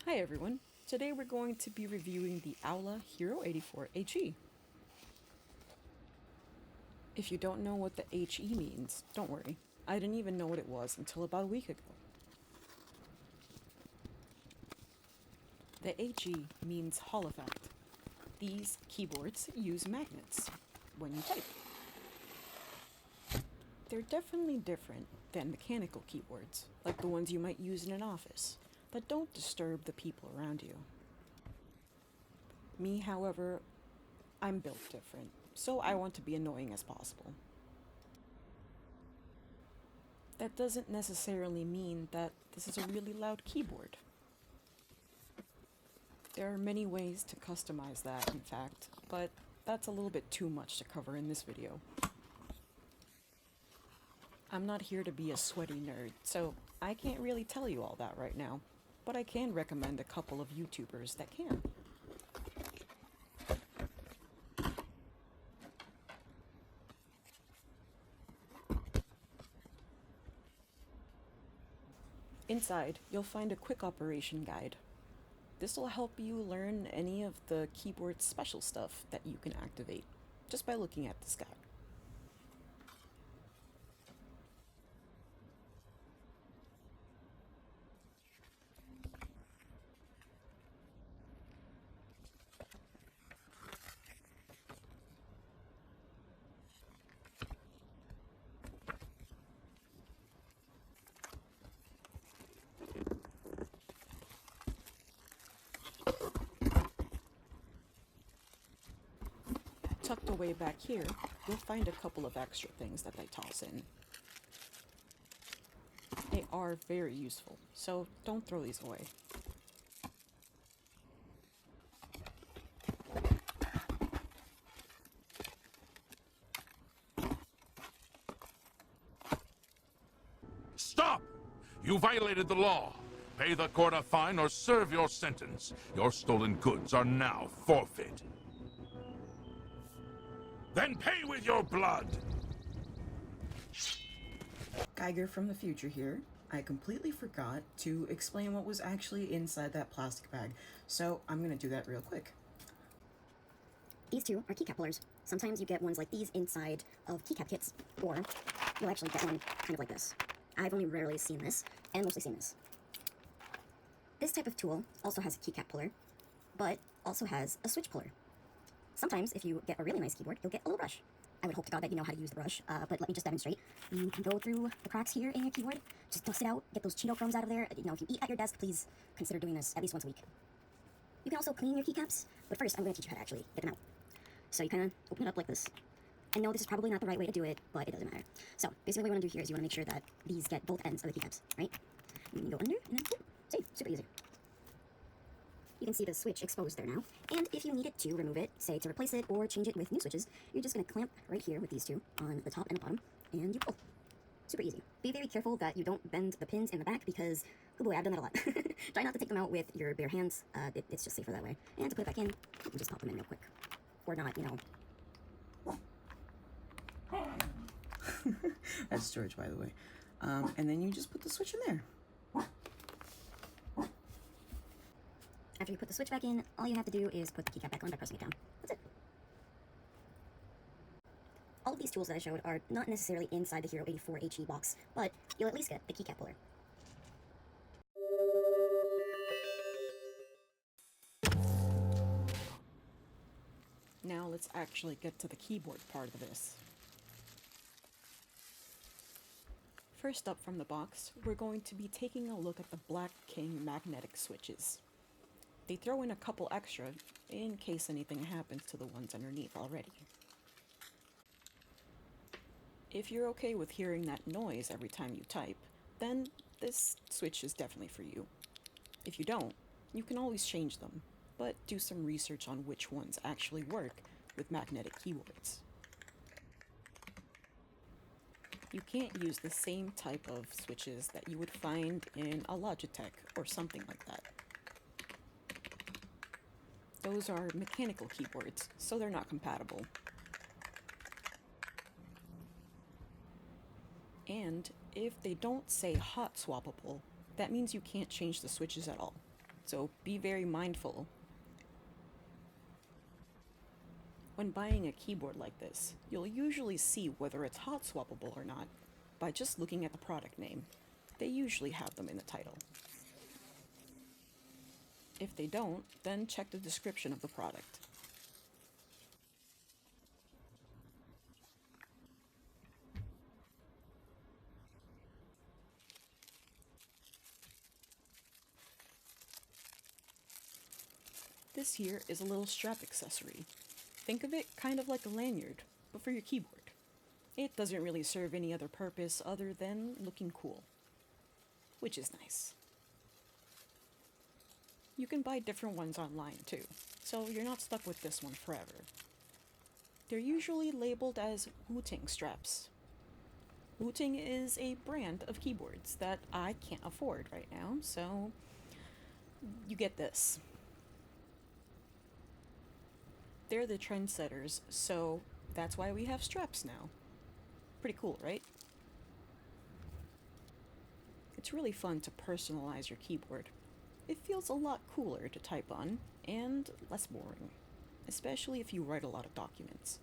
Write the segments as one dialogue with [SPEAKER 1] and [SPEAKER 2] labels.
[SPEAKER 1] Hi everyone, today we're going to be reviewing the AULA HERO84HE. If you don't know what the HE means, don't worry, I didn't even know what it was until about a week ago. The HE means Hall effect. These keyboards use magnets when you type. They're definitely different than mechanical keyboards, like the ones you might use in an office, that don't disturb the people around you. Me, however, I'm built different, so I want to be annoying as possible. That doesn't necessarily mean that this is a really loud keyboard. There are many ways to customize that, in fact, but that's a little bit too much to cover in this video. I'm not here to be a sweaty nerd, so I can't really tell you all that right now, but I can recommend a couple of YouTubers that can. Inside, you'll find a quick operation guide. This will help you learn any of the keyboard special stuff that you can activate just by looking at this guide. Tucked away back here, you'll find a couple of extra things that they toss in. They are very useful, so don't throw these away.
[SPEAKER 2] Stop! You violated the law. Pay the court a fine or serve your sentence. Your stolen goods are now forfeit. Then pay with your blood!
[SPEAKER 1] Geiger from the future here. I completely forgot to explain what was actually inside that plastic bag, so I'm gonna do that real quick.
[SPEAKER 3] These two are keycap pullers. Sometimes you get ones like these inside of keycap kits, or you'll actually get one kind of like this. I've only rarely seen this, and mostly seen this. This type of tool also has a keycap puller, but also has a switch puller. Sometimes, if you get a really nice keyboard, you'll get a little brush. I would hope to God that you know how to use the brush, but let me just demonstrate. You can go through the cracks here in your keyboard, just dust it out, get those Cheeto crumbs out of there. You know, if you eat at your desk, please consider doing this at least once a week. You can also clean your keycaps, but first I'm going to teach you how to actually get them out. So you kind of open it up like this. I know this is probably not the right way to do it, but it doesn't matter. So basically what you want to do here is you want to make sure that these get both ends of the keycaps, right? And you go under, and then boom. See, super easy. You can see the switch exposed there now. And if you needed to remove it, say to replace it or change it with new switches, you're just going to clamp right here with these two on the top and the bottom, and you pull. Super easy. Be very careful that you don't bend the pins in the back because, oh boy, I've done that a lot. Try not to take them out with your bare hands. It's just safer that way. And to put it back in, you just pop them in real quick. Or not, you know.
[SPEAKER 1] That's George, by the way. And then you just put the switch in there.
[SPEAKER 3] After you put the switch back in, all you have to do is put the keycap back on by pressing it down. That's it. All of these tools that I showed are not necessarily inside the Hero84HE box, but you'll at least get the keycap puller.
[SPEAKER 1] Now let's actually get to the keyboard part of this. First up from the box, we're going to be taking a look at the Black King magnetic switches. They throw in a couple extra in case anything happens to the ones underneath already. If you're okay with hearing that noise every time you type, then this switch is definitely for you. If you don't, you can always change them, but do some research on which ones actually work with magnetic keyboards. You can't use the same type of switches that you would find in a Logitech or something like that. Those are mechanical keyboards, so they're not compatible. And if they don't say hot swappable, that means you can't change the switches at all. so be very mindful. When buying a keyboard like this, you'll usually see whether it's hot swappable or not by just looking at the product name. They usually have them in the title. If they don't, then check the description of the product. This here is a little strap accessory. Think of it kind of like a lanyard, but for your keyboard. It doesn't really serve any other purpose other than looking cool, which is nice. You can buy different ones online too, so you're not stuck with this one forever. They're usually labeled as Wu-Ting straps. Wu-Ting is a brand of keyboards that I can't afford right now, so you get this. They're the trendsetters, so that's why we have straps now. Pretty cool, right? It's really fun to personalize your keyboard. It feels a lot cooler to type on, and less boring, especially if you write a lot of documents.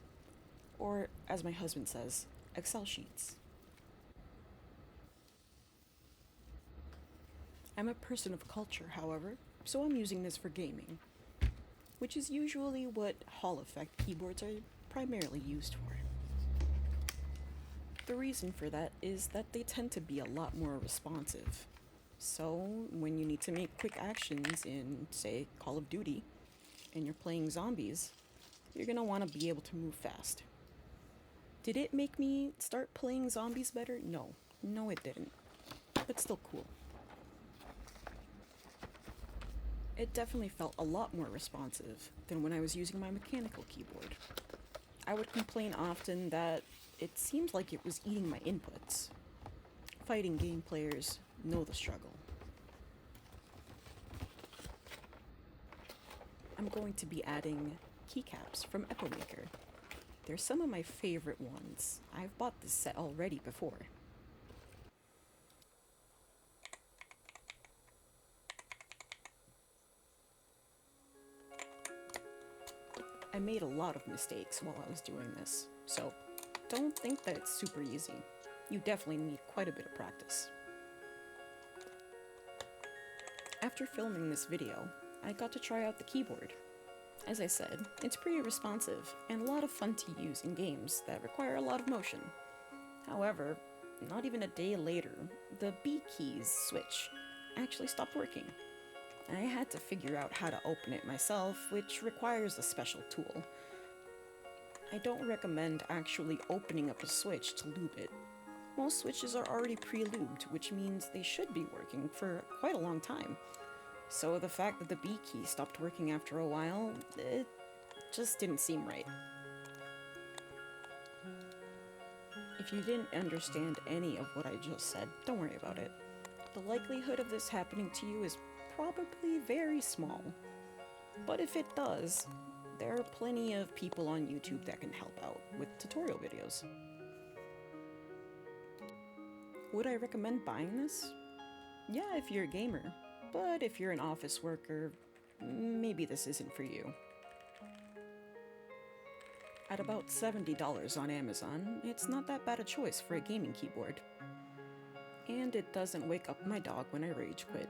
[SPEAKER 1] Or, as my husband says, Excel sheets. I'm a person of culture, however, so I'm using this for gaming, which is usually what Hall effect keyboards are primarily used for. The reason for that is that they tend to be a lot more responsive. So, when you need to make quick actions in, say, Call of Duty, and you're playing zombies, you're gonna want to be able to move fast. Did it make me start playing zombies better? No. No, it didn't. But still cool. It definitely felt a lot more responsive than when I was using my mechanical keyboard. I would complain often that it seemed like it was eating my inputs. Fighting game players know the struggle. I'm going to be adding keycaps from Epomaker. They're some of my favorite ones. I've bought this set already before. I made a lot of mistakes while I was doing this, so don't think that it's super easy. You definitely need quite a bit of practice. After filming this video, I got to try out the keyboard. As I said, it's pretty responsive and a lot of fun to use in games that require a lot of motion. However, not even a day later, the B keys switch actually stopped working. I had to figure out how to open it myself, which requires a special tool. I don't recommend actually opening up a switch to lube it. Most switches are already pre-lubed, which means they should be working for quite a long time. So the fact that the B key stopped working after a while, it just didn't seem right. If you didn't understand any of what I just said, don't worry about it. The likelihood of this happening to you is probably very small. But if it does, there are plenty of people on YouTube that can help out with tutorial videos. Would I recommend buying this? Yeah, if you're a gamer. But if you're an office worker, maybe this isn't for you. At about $70 on Amazon, it's not that bad a choice for a gaming keyboard. And it doesn't wake up my dog when I rage quit.